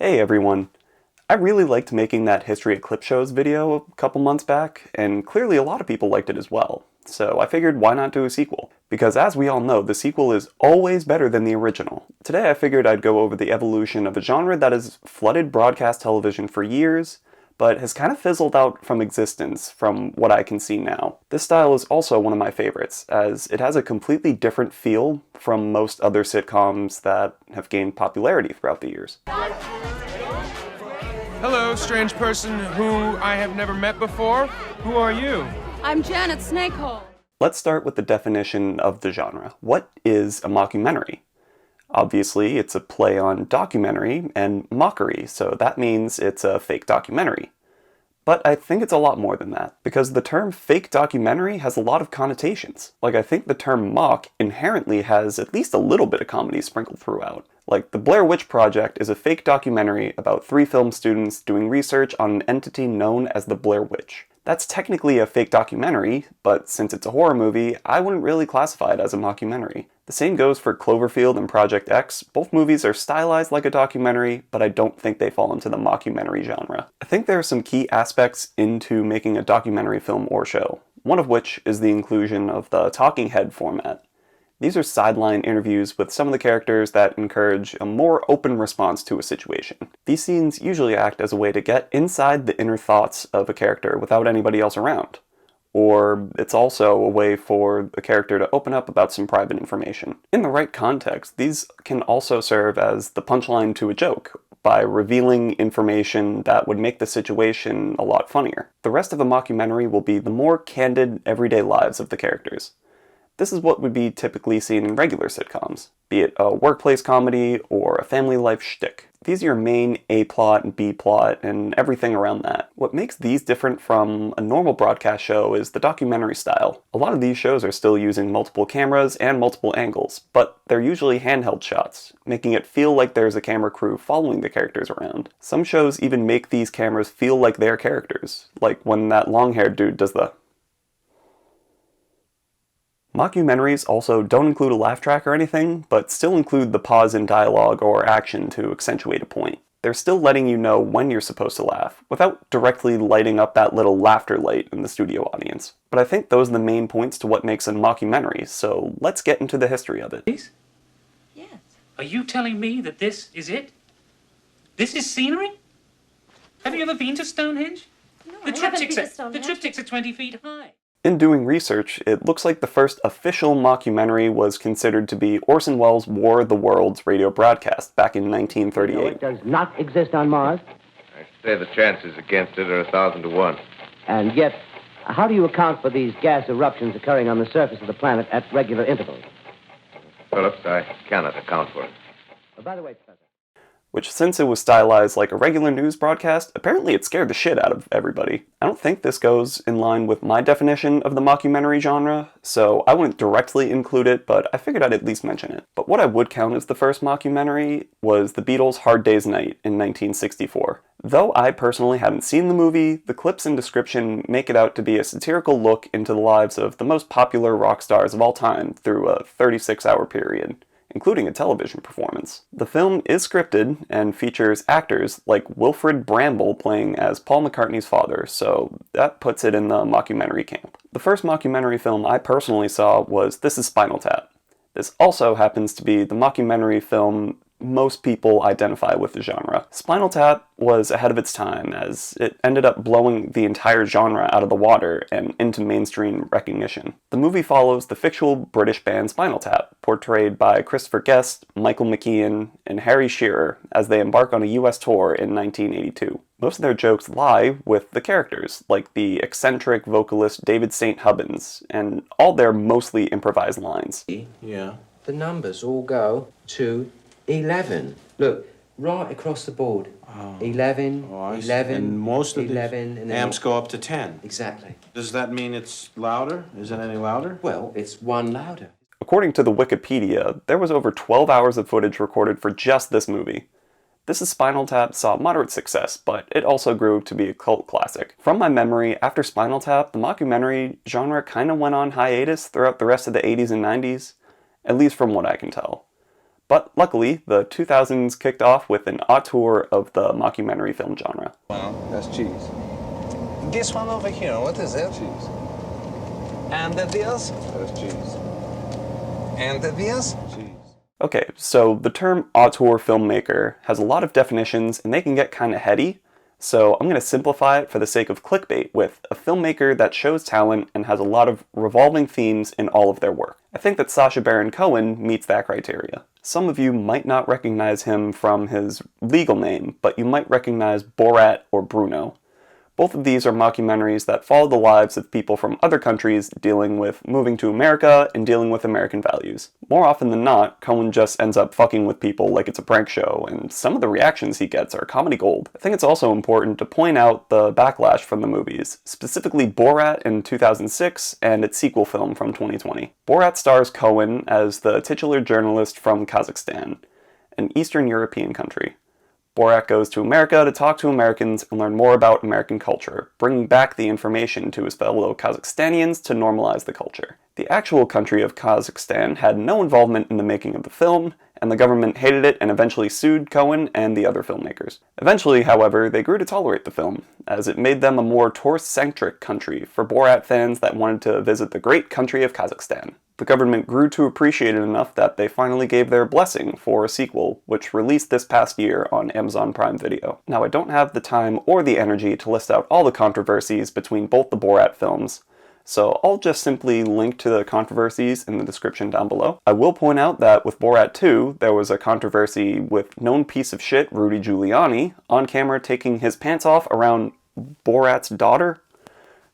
Hey everyone! I really liked making that History of Clip Shows video a couple months back, and clearly a lot of people liked it as well. So I figured why not do a sequel? Because as we all know, the sequel is always better than the original. Today I figured I'd go over the evolution of a genre that has flooded broadcast television for years, but has kind of fizzled out from existence from what I can see now. This style is also one of my favorites, as it has a completely different feel from most other sitcoms that have gained popularity throughout the years. Hello, strange person who I have never met before. Who are you? I'm Janet Snakehole. Let's start with the definition of the genre. What is a mockumentary? Obviously, it's a play on documentary and mockery, so that means it's a fake documentary. But I think it's a lot more than that, because the term fake documentary has a lot of connotations. Like, I think the term mock inherently has at least a little bit of comedy sprinkled throughout. Like, the Blair Witch Project is a fake documentary about 3 film students doing research on an entity known as the Blair Witch. That's technically a fake documentary, but since it's a horror movie, I wouldn't really classify it as a mockumentary. The same goes for Cloverfield and Project X. Both movies are stylized like a documentary, but I don't think they fall into the mockumentary genre. I think there are some key aspects into making a documentary film or show, one of which is the inclusion of the talking head format. These are sideline interviews with some of the characters that encourage a more open response to a situation. These scenes usually act as a way to get inside the inner thoughts of a character without anybody else around. Or it's also a way for a character to open up about some private information. In the right context, these can also serve as the punchline to a joke, by revealing information that would make the situation a lot funnier. The rest of a mockumentary will be the more candid, everyday lives of the characters. This is what would be typically seen in regular sitcoms, be it a workplace comedy or a family life shtick. These are your main A-plot and B-plot and everything around that. What makes these different from a normal broadcast show is the documentary style. A lot of these shows are still using multiple cameras and multiple angles, but they're usually handheld shots, making it feel like there's a camera crew following the characters around. Some shows even make these cameras feel like they're characters, like when that long-haired dude does the... Mockumentaries also don't include a laugh track or anything, but still include the pause in dialogue or action to accentuate a point. They're still letting you know when you're supposed to laugh, without directly lighting up that little laughter light in the studio audience. But I think those are the main points to what makes a mockumentary, so let's get into the history of it. Yes. Are you telling me that this is it? This is scenery? Have you ever been to Stonehenge? No, The triptychs are 20 feet high. In doing research, it looks like the first official mockumentary was considered to be Orson Welles' War of the Worlds radio broadcast back in 1938. No, it does not exist on Mars. I say the chances against it are 1,000 to 1. And yet, how do you account for these gas eruptions occurring on the surface of the planet at regular intervals? Phillips, I cannot account for it. By the way, Professor. Which, since it was stylized like a regular news broadcast, apparently it scared the shit out of everybody. I don't think this goes in line with my definition of the mockumentary genre, so I wouldn't directly include it, but I figured I'd at least mention it. But what I would count as the first mockumentary was the Beatles' Hard Day's Night in 1964. Though I personally haven't seen the movie, the clips and description make it out to be a satirical look into the lives of the most popular rock stars of all time through a 36-hour period, including a television performance. The film is scripted and features actors like Wilfrid Brambell playing as Paul McCartney's father, so that puts it in the mockumentary camp. The first mockumentary film I personally saw was This Is Spinal Tap. This also happens to be the mockumentary film most people identify with the genre. Spinal Tap was ahead of its time, as it ended up blowing the entire genre out of the water and into mainstream recognition. The movie follows the fictional British band Spinal Tap, portrayed by Christopher Guest, Michael McKean, and Harry Shearer as they embark on a US tour in 1982. Most of their jokes lie with the characters, like the eccentric vocalist David St. Hubbins, and all their mostly improvised lines. Yeah. The numbers all go to 11. Look, right across the board. 11, 11, and most of 11, the and amps go up to 10. Exactly. Does that mean it's louder? Is it any louder? Well, it's one louder. According to the Wikipedia, there was over 12 hours of footage recorded for just this movie. This Is Spinal Tap saw moderate success, but it also grew to be a cult classic. From my memory, after Spinal Tap, the mockumentary genre kind of went on hiatus throughout the rest of the 80s and 90s, at least from what I can tell. But luckily, the 2000s kicked off with an auteur of the mockumentary film genre. Well, that's cheese. This one over here, what is it? Cheese. And this? That's cheese. And this? Cheese. Okay, so the term auteur filmmaker has a lot of definitions and they can get kind of heady, so I'm going to simplify it for the sake of clickbait with a filmmaker that shows talent and has a lot of revolving themes in all of their work. I think that Sacha Baron Cohen meets that criteria. Some of you might not recognize him from his legal name, but you might recognize Borat or Bruno. Both of these are mockumentaries that follow the lives of people from other countries dealing with moving to America and dealing with American values. More often than not, Cohen just ends up fucking with people like it's a prank show, and some of the reactions he gets are comedy gold. I think it's also important to point out the backlash from the movies, specifically Borat in 2006 and its sequel film from 2020. Borat stars Cohen as the titular journalist from Kazakhstan, an Eastern European country. Borat goes to America to talk to Americans and learn more about American culture, bringing back the information to his fellow Kazakhstanians to normalize the culture. The actual country of Kazakhstan had no involvement in the making of the film, and the government hated it and eventually sued Cohen and the other filmmakers. Eventually, however, they grew to tolerate the film, as it made them a more tourist-centric country for Borat fans that wanted to visit the great country of Kazakhstan. The government grew to appreciate it enough that they finally gave their blessing for a sequel, which released this past year on Amazon Prime Video. Now, I don't have the time or the energy to list out all the controversies between both the Borat films, so I'll just simply link to the controversies in the description down below. I will point out that with Borat 2, there was a controversy with known piece of shit Rudy Giuliani on camera taking his pants off around Borat's daughter,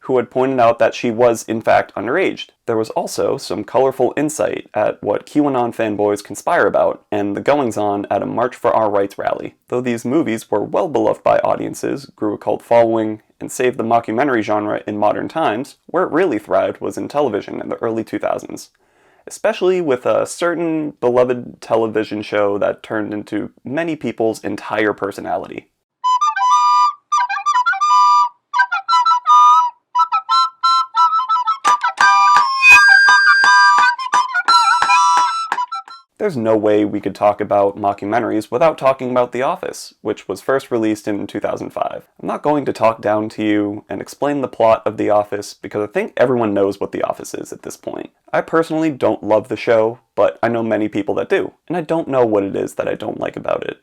who had pointed out that she was in fact underaged. There was also some colorful insight at what QAnon fanboys conspire about and the goings-on at a March for Our Rights rally. Though these movies were well beloved by audiences, grew a cult following, and saved the mockumentary genre in modern times, where it really thrived was in television in the early 2000s. Especially with a certain beloved television show that turned into many people's entire personality. There's no way we could talk about mockumentaries without talking about The Office, which was first released in 2005. I'm not going to talk down to you and explain the plot of The Office because I think everyone knows what The Office is at this point. I personally don't love the show, but I know many people that do, and I don't know what it is that I don't like about it.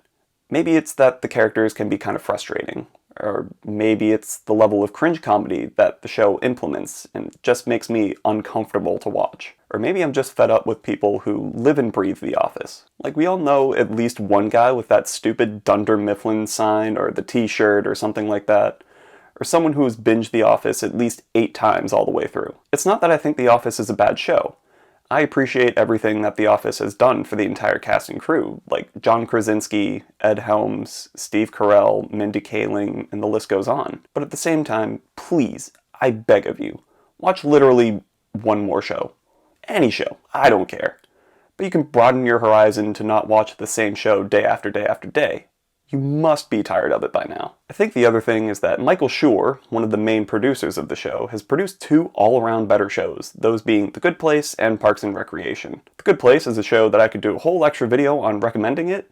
Maybe it's that the characters can be kind of frustrating, or maybe it's the level of cringe comedy that the show implements and just makes me uncomfortable to watch. Or maybe I'm just fed up with people who live and breathe The Office. Like, we all know at least one guy with that stupid Dunder Mifflin sign or the t-shirt or something like that. Or someone who has binged The Office at least 8 times all the way through. It's not that I think The Office is a bad show. I appreciate everything that The Office has done for the entire cast and crew, like John Krasinski, Ed Helms, Steve Carell, Mindy Kaling, and the list goes on. But at the same time, please, I beg of you, watch literally one more show. Any show, I don't care. But you can broaden your horizon to not watch the same show day after day after day. You must be tired of it by now. I think the other thing is that Michael Schur, one of the main producers of the show, has produced 2 all-around better shows, those being The Good Place and Parks and Recreation. The Good Place is a show that I could do a whole extra video on recommending it.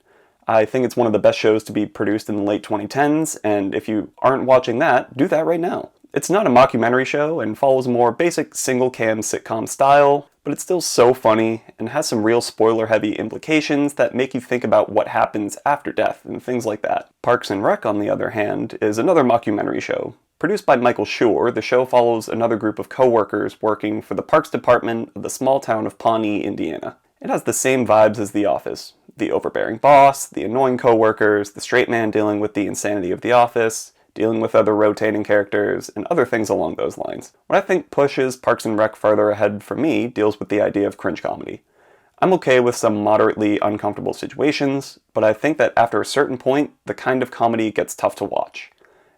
I think it's one of the best shows to be produced in the late 2010s, and if you aren't watching that, do that right now. It's not a mockumentary show and follows a more basic single-cam sitcom style, but it's still so funny and has some real spoiler-heavy implications that make you think about what happens after death and things like that. Parks and Rec, on the other hand, is another mockumentary show. Produced by Michael Schur, the show follows another group of co-workers working for the Parks Department of the small town of Pawnee, Indiana. It has the same vibes as The Office. The overbearing boss, the annoying co-workers, the straight man dealing with the insanity of The Office, dealing with other rotating characters, and other things along those lines. What I think pushes Parks and Rec further ahead for me deals with the idea of cringe comedy. I'm okay with some moderately uncomfortable situations, but I think that after a certain point, the kind of comedy gets tough to watch.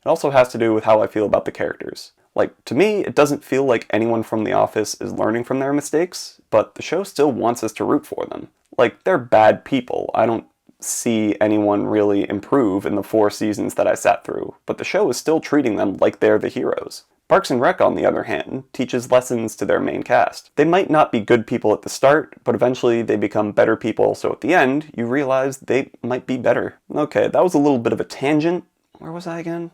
It also has to do with how I feel about the characters. Like, to me, it doesn't feel like anyone from The Office is learning from their mistakes, but the show still wants us to root for them. Like, they're bad people. I don't see anyone really improve in the 4 seasons that I sat through, but the show is still treating them like they're the heroes. Parks and Rec, on the other hand, teaches lessons to their main cast. They might not be good people at the start, but eventually they become better people, so at the end, you realize they might be better. Okay, that was a little bit of a tangent. Where was I again?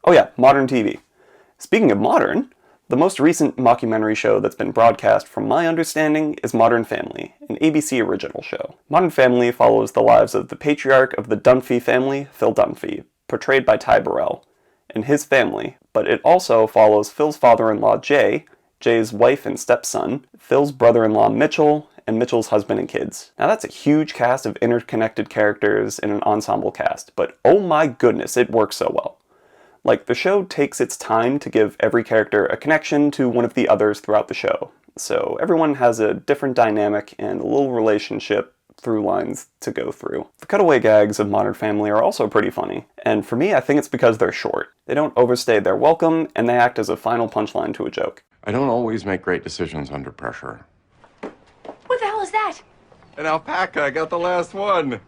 Oh yeah, modern TV. Speaking of modern, the most recent mockumentary show that's been broadcast, from my understanding, is Modern Family, an ABC original show. Modern Family follows the lives of the patriarch of the Dunphy family, Phil Dunphy, portrayed by Ty Burrell, and his family, but it also follows Phil's father-in-law Jay, Jay's wife and stepson, Phil's brother-in-law Mitchell, and Mitchell's husband and kids. Now that's a huge cast of interconnected characters in an ensemble cast, but oh my goodness, it works so well. Like, the show takes its time to give every character a connection to one of the others throughout the show, so everyone has a different dynamic and a little relationship through lines to go through. The cutaway gags of Modern Family are also pretty funny, and for me I think it's because they're short. They don't overstay their welcome, and they act as a final punchline to a joke. I don't always make great decisions under pressure. What the hell is that? An alpaca, I got the last one!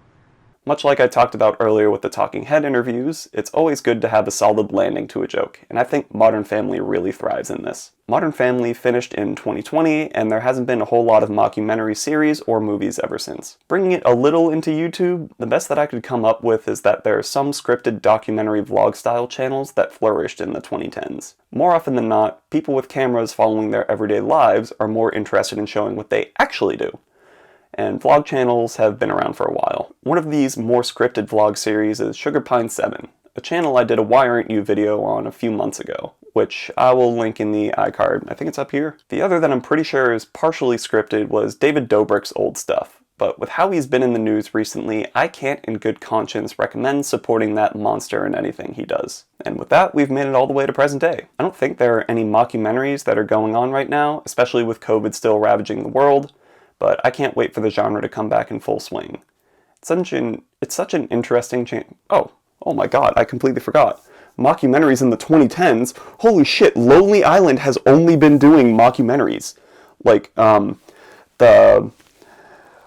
Much like I talked about earlier with the talking head interviews, it's always good to have a solid landing to a joke, and I think Modern Family really thrives in this. Modern Family finished in 2020, and there hasn't been a whole lot of mockumentary series or movies ever since. Bringing it a little into YouTube, the best that I could come up with is that there are some scripted documentary vlog-style channels that flourished in the 2010s. More often than not, people with cameras following their everyday lives are more interested in showing what they actually do. And vlog channels have been around for a while. One of these more scripted vlog series is Sugar Pine 7, a channel I did a Why Aren't You video on a few months ago, which I will link in the iCard. I think it's up here. The other that I'm pretty sure is partially scripted was David Dobrik's old stuff, but with how he's been in the news recently, I can't in good conscience recommend supporting that monster in anything he does. And with that, we've made it all the way to present day. I don't think there are any mockumentaries that are going on right now, especially with COVID still ravaging the world, but I can't wait for the genre to come back in full swing. It's such an interesting Oh my god, I completely forgot. Mockumentaries in the 2010s? Holy shit, Lonely Island has only been doing mockumentaries. Like, the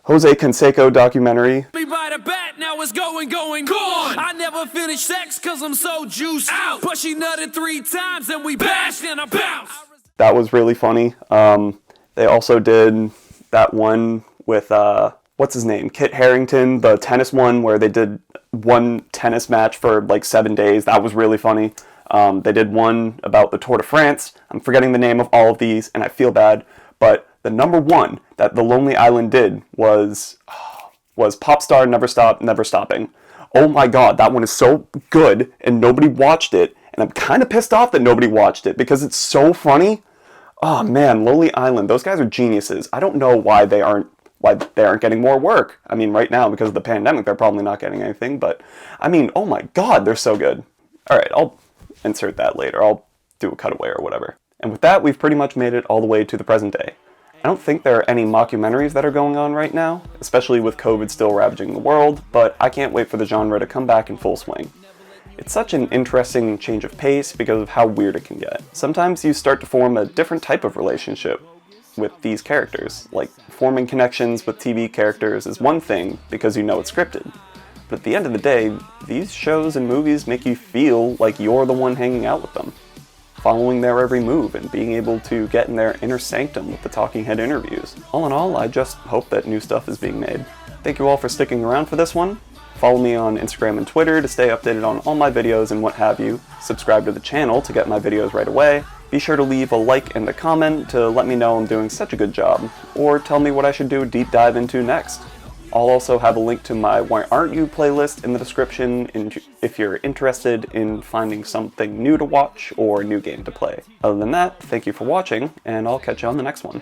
Jose Canseco documentary. Me by the bat, now it's going, gone. I never finished sex cause I'm so juiced out. But she nutted 3 times and we bashed and I bounced. That was really funny. They also did that one with, what's his name? Kit Harington, the tennis one where they did one tennis match for like 7 days. That was really funny. They did one about the Tour de France. I'm forgetting the name of all of these and I feel bad. But the number one that the Lonely Island did was Pop Star Never Stop, Never Stopping. Oh my god, that one is so good and nobody watched it. And I'm kind of pissed off that nobody watched it because it's so funny. Oh man, Lonely Island, those guys are geniuses. I don't know why they aren't getting more work. I mean, right now, because of the pandemic, they're probably not getting anything, but I mean, oh my god, they're so good. Alright, I'll insert that later. I'll do a cutaway or whatever. And with that, we've pretty much made it all the way to the present day. I don't think there are any mockumentaries that are going on right now, especially with COVID still ravaging the world, but I can't wait for the genre to come back in full swing. It's such an interesting change of pace because of how weird it can get. Sometimes you start to form a different type of relationship with these characters. Like, forming connections with TV characters is one thing because you know it's scripted. But at the end of the day, these shows and movies make you feel like you're the one hanging out with them, following their every move and being able to get in their inner sanctum with the talking head interviews. All in all, I just hope that new stuff is being made. Thank you all for sticking around for this one. Follow me on Instagram and Twitter to stay updated on all my videos and what have you. Subscribe to the channel to get my videos right away. Be sure to leave a like and a comment to let me know I'm doing such a good job, or tell me what I should do a deep dive into next. I'll also have a link to my Why Aren't You playlist in the description if you're interested in finding something new to watch or a new game to play. Other than that, thank you for watching, and I'll catch you on the next one.